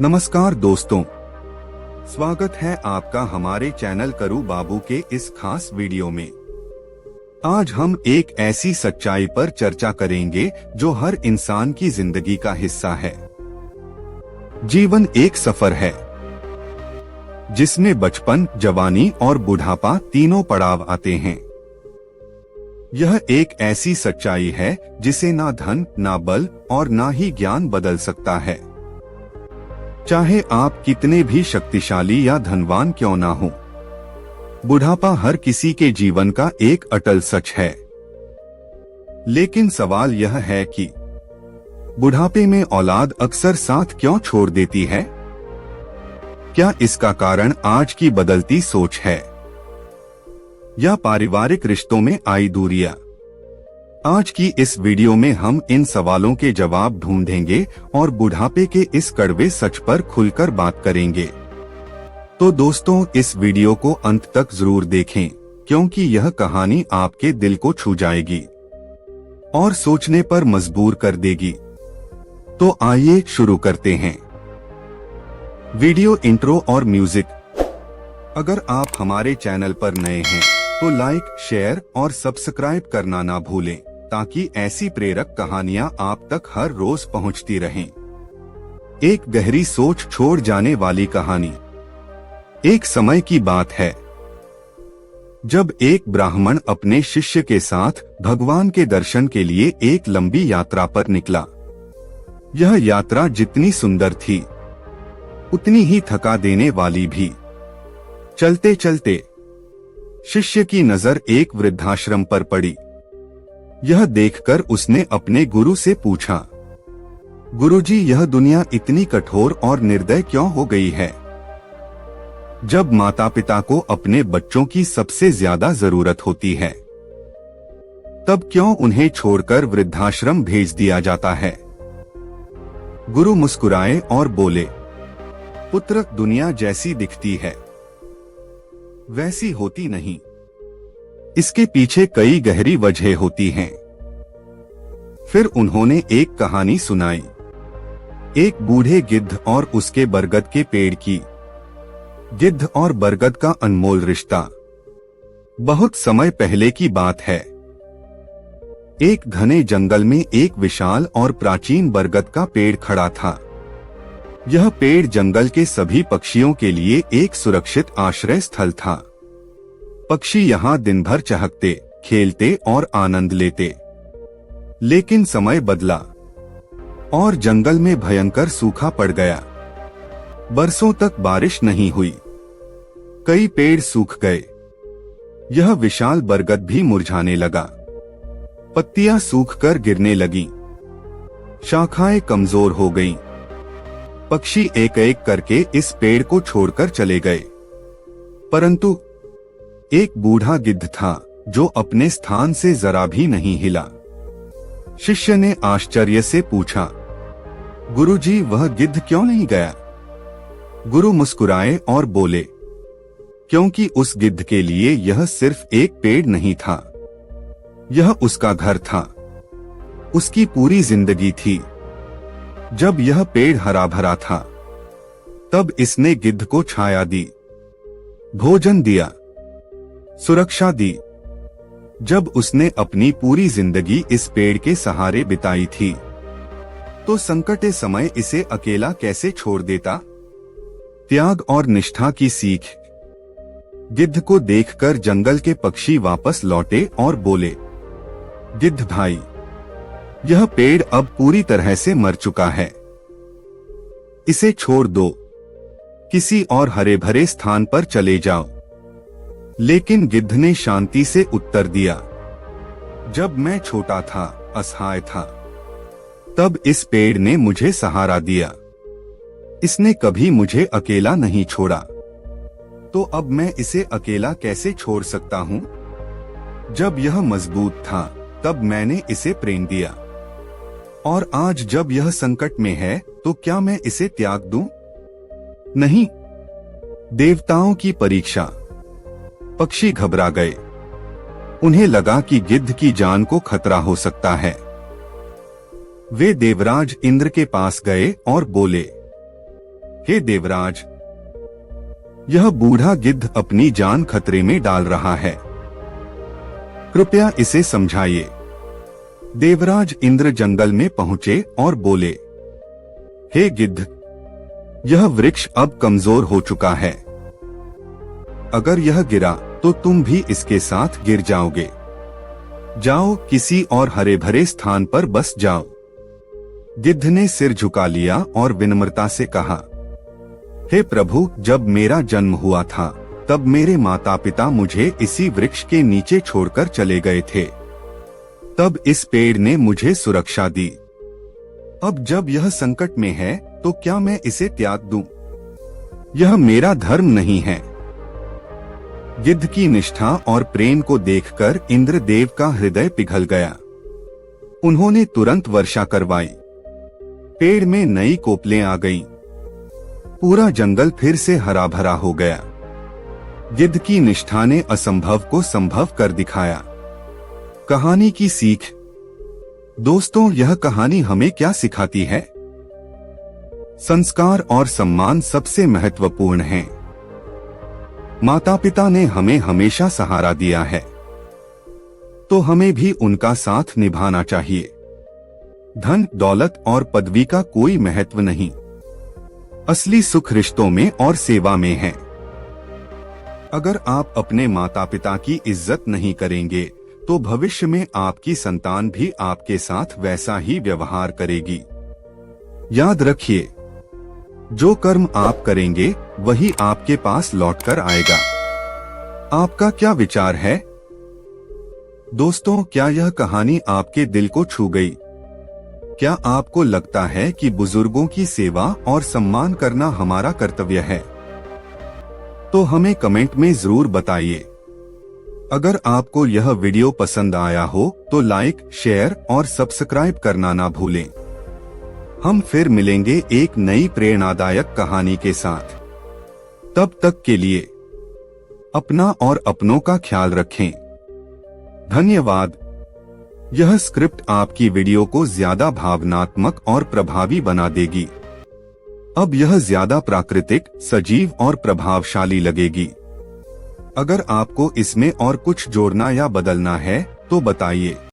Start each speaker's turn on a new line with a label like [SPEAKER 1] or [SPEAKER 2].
[SPEAKER 1] नमस्कार दोस्तों, स्वागत है आपका हमारे चैनल करू बाबू के इस खास वीडियो में। आज हम एक ऐसी सच्चाई पर चर्चा करेंगे जो हर इंसान की जिंदगी का हिस्सा है। जीवन एक सफर है जिसमें बचपन, जवानी और बुढ़ापा तीनों पड़ाव आते हैं। यह एक ऐसी सच्चाई है जिसे ना धन, ना बल और ना ही ज्ञान बदल सकता है। चाहे आप कितने भी शक्तिशाली या धनवान क्यों ना हो, बुढ़ापा हर किसी के जीवन का एक अटल सच है। लेकिन सवाल यह है कि बुढ़ापे में औलाद अक्सर साथ क्यों छोड़ देती है? क्या इसका कारण आज की बदलती सोच है या पारिवारिक रिश्तों में आई दूरियां? आज की इस वीडियो में हम इन सवालों के जवाब ढूंढेंगे और बुढ़ापे के इस कड़वे सच पर खुलकर बात करेंगे। तो दोस्तों, इस वीडियो को अंत तक जरूर देखें क्योंकि यह कहानी आपके दिल को छू जाएगी और सोचने पर मजबूर कर देगी। तो आइए शुरू करते हैं। वीडियो इंट्रो और म्यूजिक। अगर आप हमारे चैनल पर नए हैं तो लाइक, शेयर और सब्सक्राइब करना ना भूलें ताकि ऐसी प्रेरक कहानियां आप तक हर रोज पहुंचती रहें। एक गहरी सोच छोड़ जाने वाली कहानी। एक समय की बात है जब एक ब्राह्मण अपने शिष्य के साथ भगवान के दर्शन के लिए एक लंबी यात्रा पर निकला। यह यात्रा जितनी सुंदर थी उतनी ही थका देने वाली भी। चलते चलते शिष्य की नजर एक वृद्धाश्रम पर पड़ी। यह देखकर उसने अपने गुरु से पूछा, गुरुजी, यह दुनिया इतनी कठोर और निर्दय क्यों हो गई है? जब माता पिता को अपने बच्चों की सबसे ज्यादा जरूरत होती है, तब क्यों उन्हें छोड़कर वृद्धाश्रम भेज दिया जाता है? गुरु मुस्कुराए और बोले, पुत्र, दुनिया जैसी दिखती है वैसी होती नहीं। इसके पीछे कई गहरी वजह होती हैं। फिर उन्होंने एक कहानी सुनाई, एक बूढ़े गिद्ध और उसके बरगद के पेड़ की। गिद्ध और बरगद का अनमोल रिश्ता। बहुत समय पहले की बात है। एक घने जंगल में एक विशाल और प्राचीन बरगद का पेड़ खड़ा था। यह पेड़ जंगल के सभी पक्षियों के लिए एक सुरक्षित आश्रय स्थल था। पक्षी यहाँ दिन भर चहकते, खेलते और आनंद लेते। लेकिन समय बदला और जंगल में भयंकर सूखा पड़ गया। बरसों तक बारिश नहीं हुई। कई पेड़ सूख गए। यह विशाल बरगद भी मुरझाने लगा। पत्तियां सूखकर गिरने लगीं। शाखाएं कमजोर हो गईं। पक्षी एक एक करके इस पेड़ को छोड़कर चले गए। परंतु एक बूढ़ा गिद्ध था जो अपने स्थान से जरा भी नहीं हिला। शिष्य ने आश्चर्य से पूछा, गुरुजी, वह गिद्ध क्यों नहीं गया? गुरु मुस्कुराए और बोले, क्योंकि उस गिद्ध के लिए यह सिर्फ एक पेड़ नहीं था, यह उसका घर था, उसकी पूरी जिंदगी थी। जब यह पेड़ हरा भरा था तब इसने गिद्ध को छाया दी, भोजन दिया, सुरक्षा दी। जब उसने अपनी पूरी जिंदगी इस पेड़ के सहारे बिताई थी तो संकटे समय इसे अकेला कैसे छोड़ देता? त्याग और निष्ठा की सीख। गिद्ध को देखकर जंगल के पक्षी वापस लौटे और बोले, गिद्ध भाई, यह पेड़ अब पूरी तरह से मर चुका है, इसे छोड़ दो, किसी और हरे भरे स्थान पर चले जाओ। लेकिन गिद्ध ने शांति से उत्तर दिया, जब मैं छोटा था, असहाय था, तब इस पेड़ ने मुझे सहारा दिया। इसने कभी मुझे अकेला नहीं छोड़ा, तो अब मैं इसे अकेला कैसे छोड़ सकता हूँ? जब यह मजबूत था तब मैंने इसे प्रेम दिया, और आज जब यह संकट में है तो क्या मैं इसे त्याग दूं? नहीं। देवताओं की परीक्षा। पक्षी घबरा गए। उन्हें लगा कि गिद्ध की जान को खतरा हो सकता है। वे देवराज इंद्र के पास गए और बोले, हे देवराज, यह बूढ़ा गिद्ध अपनी जान खतरे में डाल रहा है, कृपया इसे समझाइए। देवराज इंद्र जंगल में पहुंचे और बोले, हे गिद्ध, यह वृक्ष अब कमजोर हो चुका है। अगर यह गिरा तो तुम भी इसके साथ गिर जाओगे। जाओ, किसी और हरे भरे स्थान पर बस जाओ। गिद्ध ने सिर झुका लिया और विनम्रता से कहा, हे प्रभु, जब मेरा जन्म हुआ था तब मेरे माता पिता मुझे इसी वृक्ष के नीचे छोड़कर चले गए थे। तब इस पेड़ ने मुझे सुरक्षा दी। अब जब यह संकट में है तो क्या मैं इसे त्याग दूं? यह मेरा धर्म नहीं है। गिद्ध की निष्ठा और प्रेम को देखकर इंद्रदेव का हृदय पिघल गया। उन्होंने तुरंत वर्षा करवाई। पेड़ में नई कोपलें आ गईं। पूरा जंगल फिर से हरा भरा हो गया। गिद्ध की निष्ठा ने असंभव को संभव कर दिखाया। कहानी की सीख। दोस्तों, यह कहानी हमें क्या सिखाती है? संस्कार और सम्मान सबसे महत्वपूर्ण हैं। माता पिता ने हमें हमेशा सहारा दिया है, तो हमें भी उनका साथ निभाना चाहिए। धन, दौलत और पदवी का कोई महत्व नहीं। असली सुख रिश्तों में और सेवा में है। अगर आप अपने माता पिता की इज्जत नहीं करेंगे तो भविष्य में आपकी संतान भी आपके साथ वैसा ही व्यवहार करेगी। याद रखिए, जो कर्म आप करेंगे वही आपके पास लौटकर आएगा। आपका क्या विचार है? दोस्तों, क्या यह कहानी आपके दिल को छू गई? क्या आपको लगता है कि बुजुर्गों की सेवा और सम्मान करना हमारा कर्तव्य है? तो हमें कमेंट में जरूर बताइए। अगर आपको यह वीडियो पसंद आया हो तो लाइक, शेयर और सब्सक्राइब करना ना भूलें। हम फिर मिलेंगे एक नई प्रेरणादायक कहानी के साथ। तब तक के लिए अपना और अपनों का ख्याल रखें। धन्यवाद। यह स्क्रिप्ट आपकी वीडियो को ज्यादा भावनात्मक और प्रभावी बना देगी। अब यह ज्यादा प्राकृतिक, सजीव और प्रभावशाली लगेगी। अगर आपको इसमें और कुछ जोड़ना या बदलना है तो बताइए।